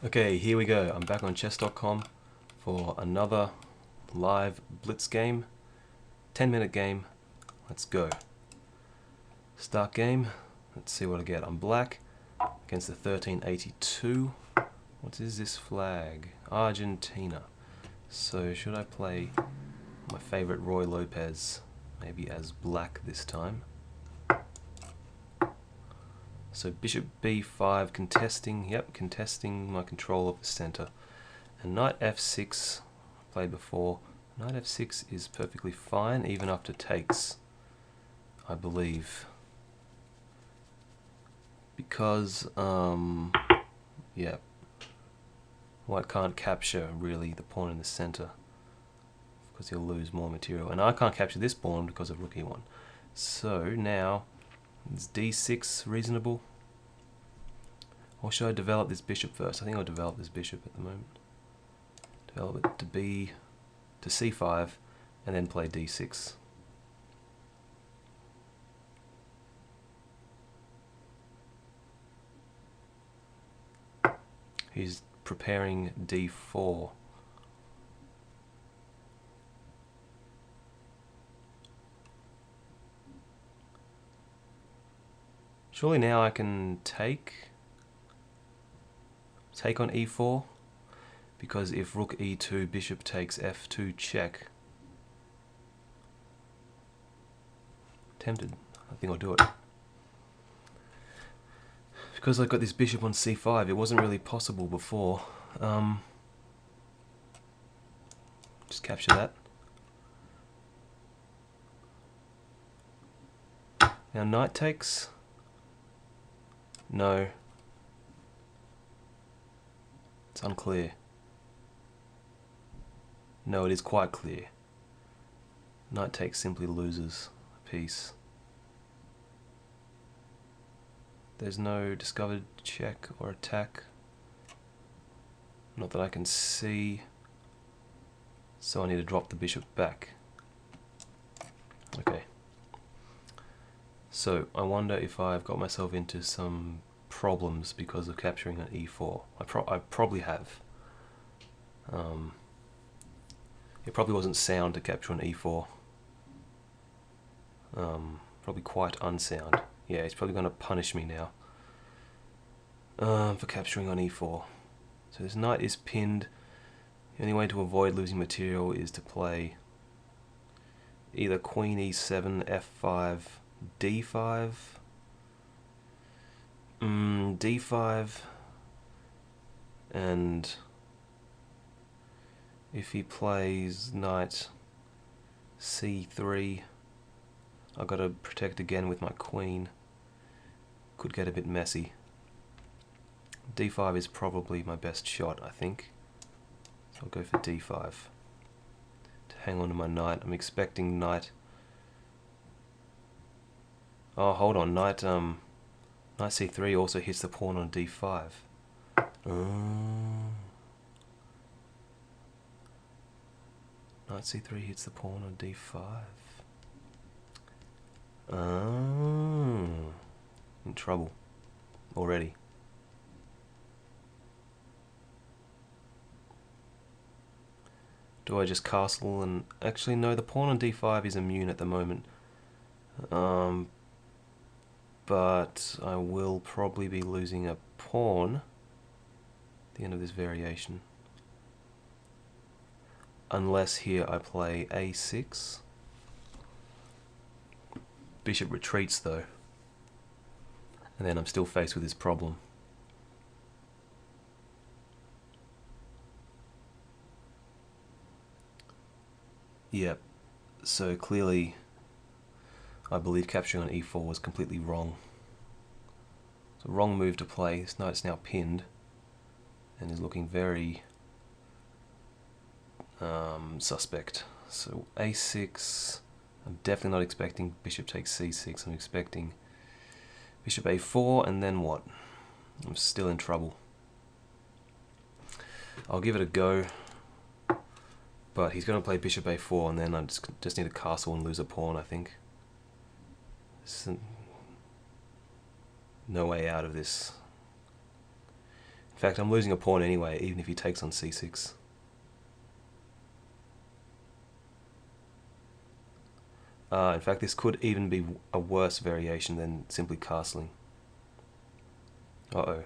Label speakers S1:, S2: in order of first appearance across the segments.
S1: Okay, here we go. I'm back on chess.com for another live Blitz game. 10-minute game. Let's go. Start game. Let's see what I get. I'm black against the 1382. What is this flag? Argentina. So should I play my favorite Roy Lopez maybe as black this time? So bishop b5 contesting, contesting my control of the center. And knight f6, played before. Knight f6 is perfectly fine, even after takes, I believe. Because, white can't capture, really, the pawn in the center. Because he'll lose more material. And I can't capture this pawn because of rook e1. So, now, is d6 reasonable? Or should I develop this bishop first? I think I'll develop this bishop at the moment. Develop it to c5 and then play d6. He's preparing d4. Surely now I can take on e4, because if rook e2, bishop takes f2 check. Tempted. I think I'll do it. Because I've got this bishop on c5, it wasn't really possible before. Just capture that. Now knight takes. No. It's unclear. No, it is quite clear. Knight takes simply loses a piece. There's no discovered check or attack. Not that I can see. So I need to drop the bishop back. Okay. So I wonder if I've got myself into some problems because of capturing an e4. I probably have. It probably wasn't sound to capture an e4. Probably quite unsound. Yeah, he's probably going to punish me now for capturing on e4. So this knight is pinned. The only way to avoid losing material is to play either queen e7, f5, d5. D5, and if he plays knight c3, I've got to protect again with my queen. Could get a bit messy. d5 is probably my best shot, I think. So I'll go for d5 to hang on to my knight. I'm expecting knight. Oh, hold on, knight c3 also hits the pawn on d5. Knight c3 hits the pawn on d5. In trouble already. Do I just castle and... Actually no, the pawn on d5 is immune at the moment. But I will probably be losing a pawn at the end of this variation. Unless here I play a6. Bishop retreats though. And then I'm still faced with this problem. Yep. So clearly I believe capturing on e4 was completely wrong. It's a wrong move to play. This knight's now pinned and is looking very suspect. So a6, I'm definitely not expecting bishop takes c6. I'm expecting bishop a4, and then what? I'm still in trouble. I'll give it a go, but he's going to play bishop a4, and then I just need to castle and lose a pawn, I think. No way out of this. In fact, I'm losing a pawn anyway, even if he takes on c6. In fact, this could even be a worse variation than simply castling. Uh-oh.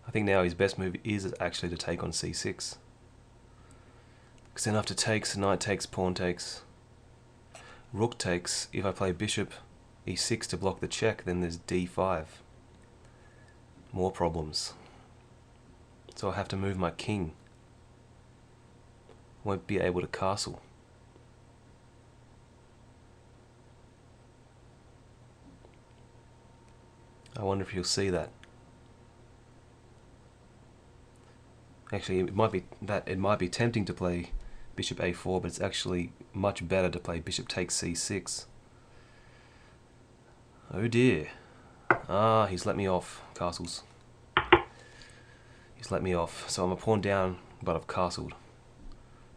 S1: I think now his best move is actually to take on c6. Because then after takes, knight takes, pawn takes, rook takes. If I play bishop e6 to block the check, then there's d5. More problems. So I have to move my king. Won't be able to castle. I wonder if you'll see that. Actually, it might be tempting to play bishop a4, but it's actually much better to play bishop takes c6. Oh dear. Ah, he's let me off castles. He's let me off. So I'm a pawn down, but I've castled.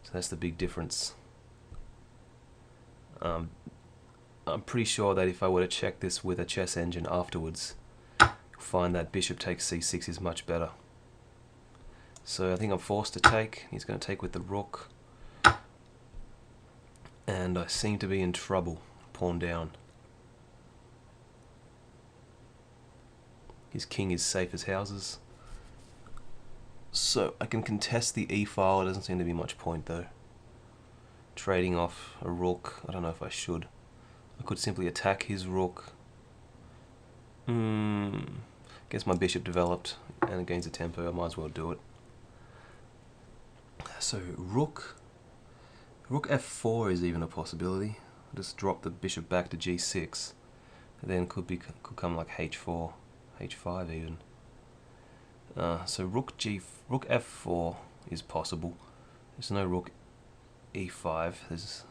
S1: So that's the big difference. I'm pretty sure that if I were to check this with a chess engine afterwards, you'll find that bishop takes c6 is much better. So I think I'm forced to take. He's going to take with the rook. And I seem to be in trouble. Pawn down. His king is safe as houses. So I can contest the e-file. It doesn't seem to be much point though. Trading off a rook. I don't know if I should. I could simply attack his rook. Gets my bishop developed and it gains a tempo. I might as well do it. So rook f4 is even a possibility. I'll just drop the bishop back to g6. And then could come like h4, h5 even. So rook f4 is possible. There's no rook e5. There's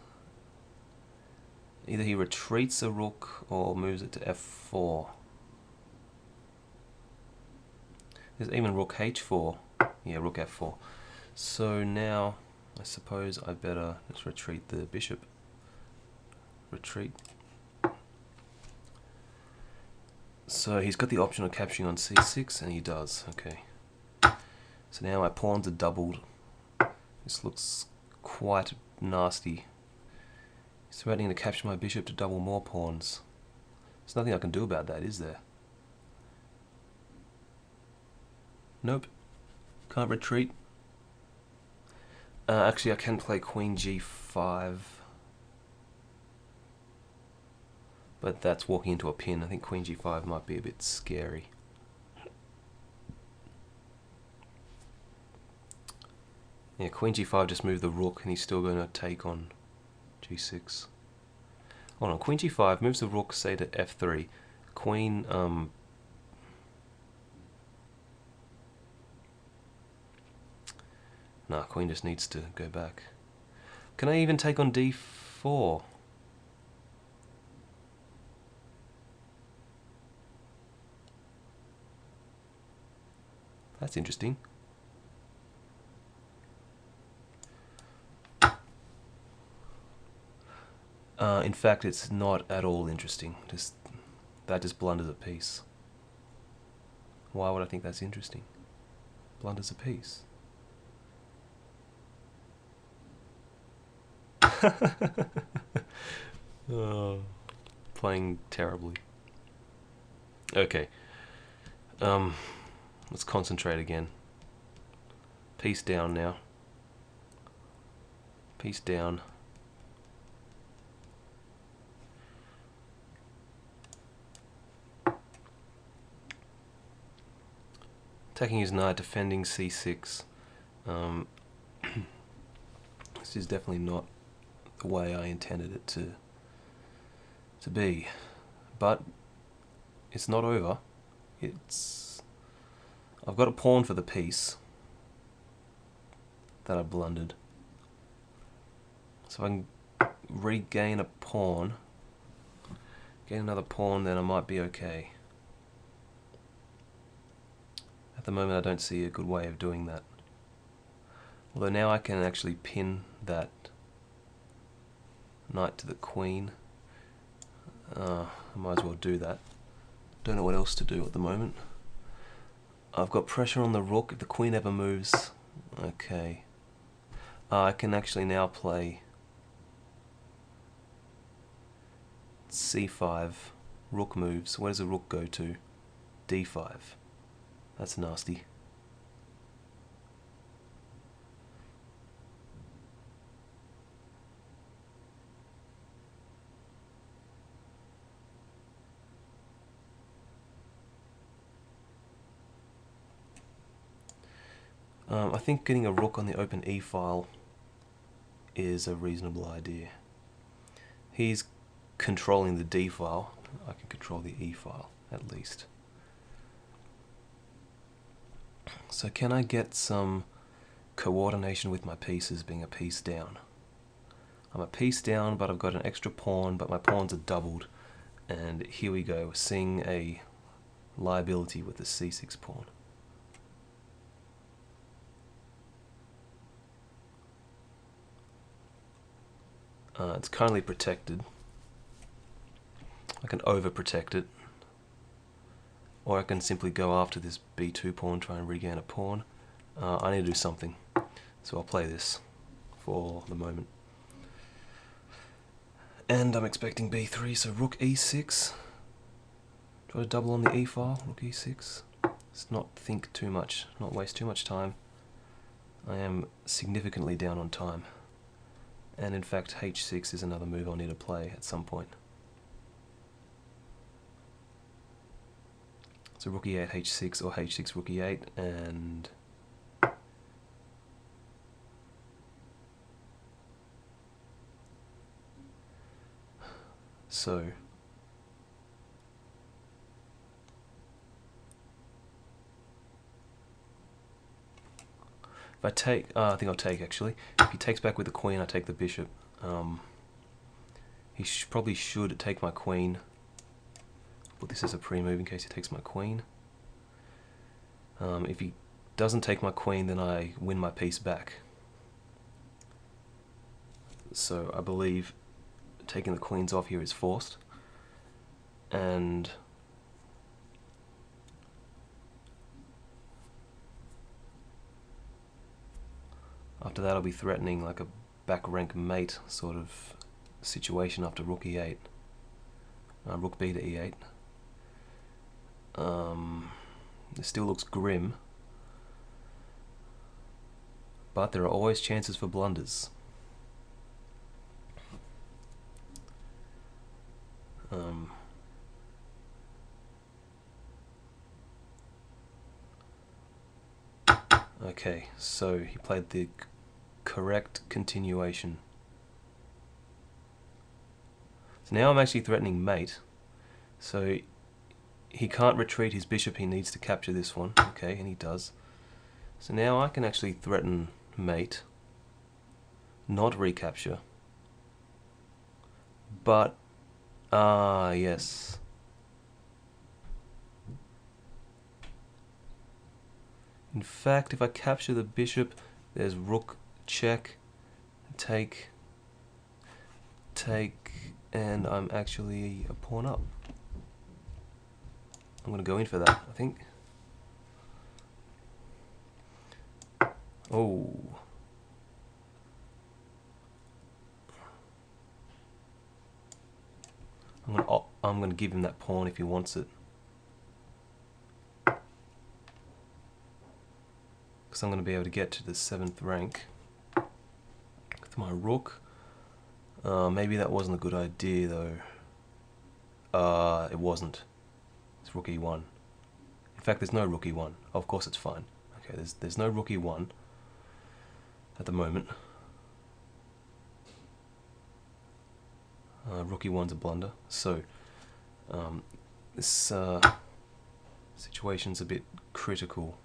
S1: either he retreats a rook or moves it to f4. There's even rook h4. Yeah, rook f4. So now I suppose I better just retreat the bishop. Retreat. So he's got the option of capturing on c6, and he does. Okay. So now my pawns are doubled. This looks quite nasty. He's threatening to capture my bishop to double more pawns. There's nothing I can do about that, is there? Nope. Can't retreat. Actually, I can play queen g5. But that's walking into a pin. I think queen g5 might be a bit scary. Yeah, queen g5 just moved the rook and he's still going to take on g6. Hold on, queen g5 moves the rook, say, to f3. Queen, nah, queen just needs to go back. Can I even take on d4? That's interesting. In fact, it's not at all interesting. That just blunders a piece. Why would I think that's interesting? Blunders a piece. Oh, playing terribly. Okay. Let's concentrate again. Piece down now. Piece down. Attacking his knight, defending c6. This is definitely not the way I intended it to be. But it's not over. I've got a pawn for the piece that I blundered. So I can regain a pawn, gain another pawn, then I might be okay. At the moment I don't see a good way of doing that. Although now I can actually pin that knight to the queen. I might as well do that. Don't know what else to do at the moment. I've got pressure on the rook if the queen ever moves. Okay. I can actually now play c5. Rook moves. Where does the rook go to? d5. That's nasty. I think getting a rook on the open e file is a reasonable idea. He's controlling the d file. I can control the e file at least. So can I get some coordination with my pieces being a piece down? I'm a piece down, but I've got an extra pawn, but my pawns are doubled. And here we go, seeing a liability with the c6 pawn. It's currently protected. I can overprotect it, or I can simply go after this b2 pawn, try and regain a pawn. I need to do something, so I'll play this for the moment. And I'm expecting b3, so rook e6. Try to double on the e file, rook e6. Let's not think too much, not waste too much time. I am significantly down on time. And in fact, h6 is another move I'll need to play at some point. So rook e8, h6, or h6, rook e8, and so if I take, I think I'll take actually. If he takes back with the queen, I take the bishop. He probably should take my queen. Put this as a pre-move in case he takes my queen. If he doesn't take my queen, then I win my piece back. So I believe taking the queens off here is forced. And after that I'll be threatening like a back rank mate sort of situation after rook e8. Rook b to e8. It still looks grim, but there are always chances for blunders. Okay, so he played the correct continuation. So now I'm actually threatening mate. So he can't retreat his bishop, he needs to capture this one. Okay, and he does. So now I can actually threaten mate, not recapture. But, yes. In fact, if I capture the bishop, there's rook check, take, and I'm actually a pawn up. I'm going to go in for that, I think. Oh. I'm going to give him that pawn if he wants it. Because I'm going to be able to get to the 7th rank with my rook. Maybe that wasn't a good idea though. It wasn't. It's rook e1. In fact, there's no rook e1. Of course it's fine. Okay, there's no rook e1 at the moment. Rook e1's a blunder. So this situation's a bit critical.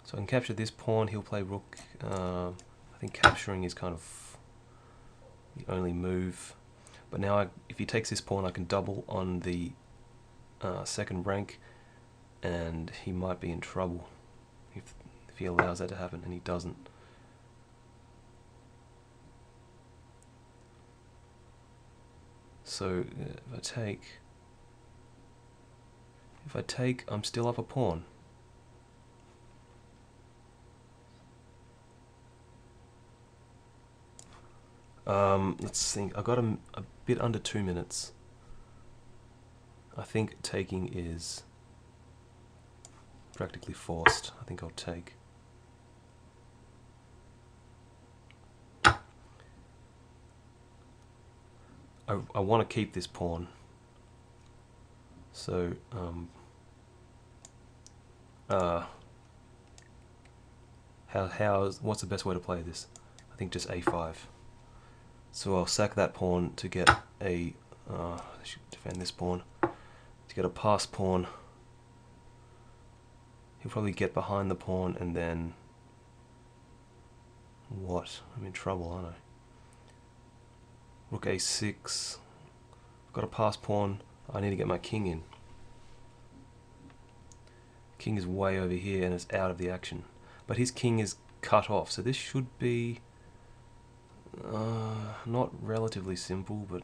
S1: So I can capture this pawn, he'll play rook. I think capturing is kind of the only move. But now if he takes this pawn, I can double on the 2nd rank, and he might be in trouble if he allows that to happen, and he doesn't. If I take, I'm still up a pawn. Let's think. I got a bit under 2 minutes. I think taking is practically forced. I think I'll take. I want to keep this pawn. So, what's the best way to play this? I think just a5. So I'll sack that pawn to get a, I should defend this pawn, to get a passed pawn. He'll probably get behind the pawn and then, what? I'm in trouble, aren't I? Rook a6, I've got a passed pawn, I need to get my king in. King is way over here and it's out of the action. But his king is cut off, so this should be not relatively simple, but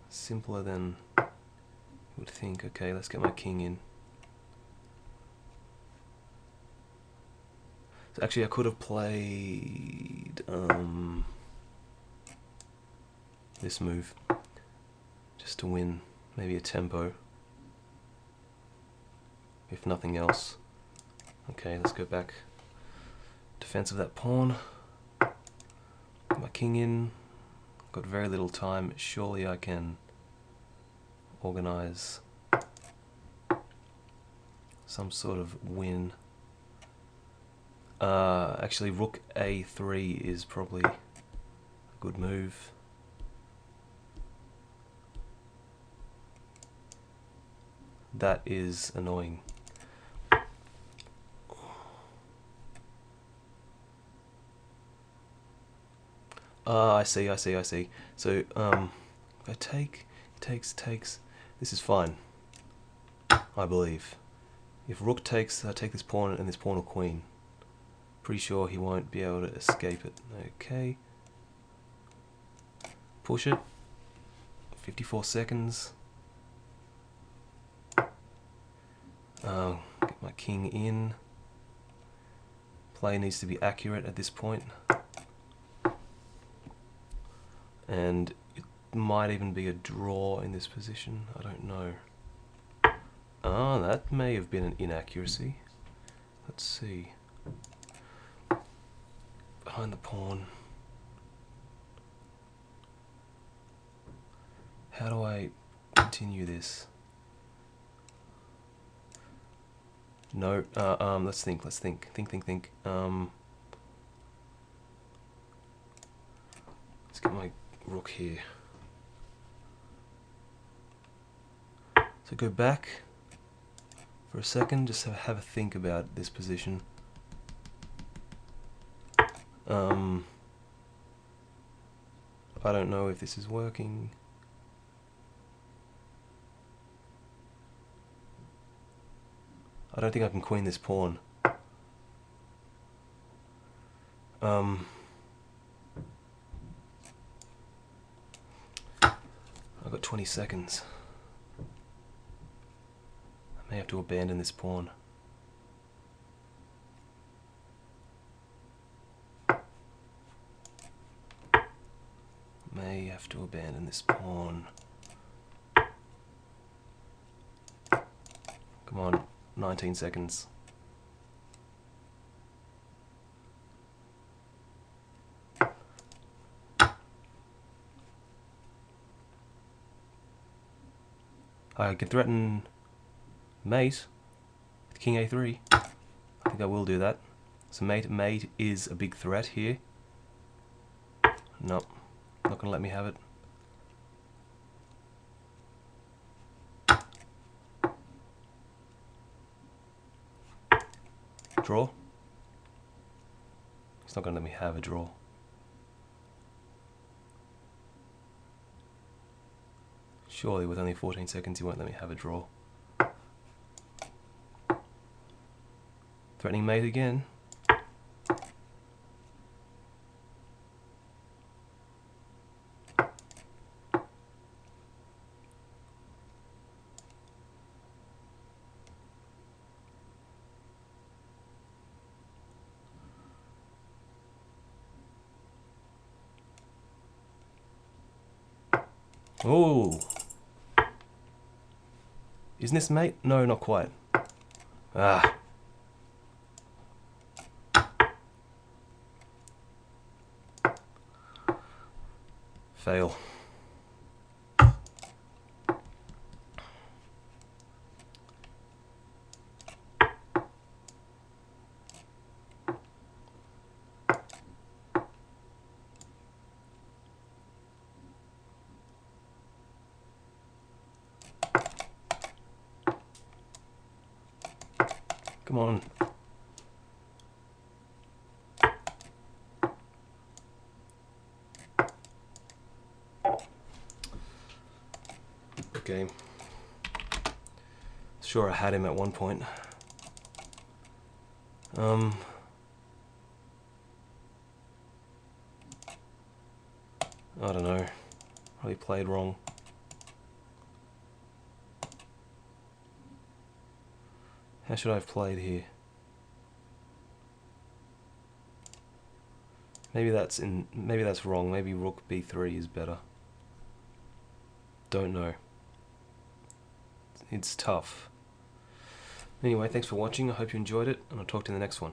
S1: simpler than you would think. Okay, let's get my king in. So actually I could have played this move just to win maybe a tempo, if nothing else. Okay, let's go back. Defense of that pawn. Get my king in. Got very little time. Surely I can organize some sort of win. Actually, rook a3 is probably a good move. That is annoying. I see. So, if I take, takes, this is fine, I believe. If rook takes, I take this pawn and this pawn or queen. Pretty sure he won't be able to escape it. Okay. Push it. 54 seconds. Get my king in. Play needs to be accurate at this point. And it might even be a draw in this position. I don't know. Ah, that may have been an inaccuracy. Let's see. Behind the pawn. How do I continue this? No, let's think. Think. Let's get my rook here. So go back for a second, just have a think about this position. I don't know if this is working. I don't think I can queen this pawn. I've got 20 seconds. I may have to abandon this pawn. May have to abandon this pawn. Come on, 19 seconds. I can threaten mate with king a3. I think I will do that. So mate is a big threat here. Nope, not gonna let me have it. Draw. He's not gonna let me have a draw. Surely with only 14 seconds he won't let me have a draw. Threatening mate again. Oh, isn't this mate? No, not quite. Ah. Fail. Come on. Okay. Sure, I had him at one point. I don't know. Probably played wrong. How should I have played here? Maybe that's wrong. Maybe rook b3 is better. Don't know. It's tough. Anyway, thanks for watching. I hope you enjoyed it, and I'll talk to you in the next one.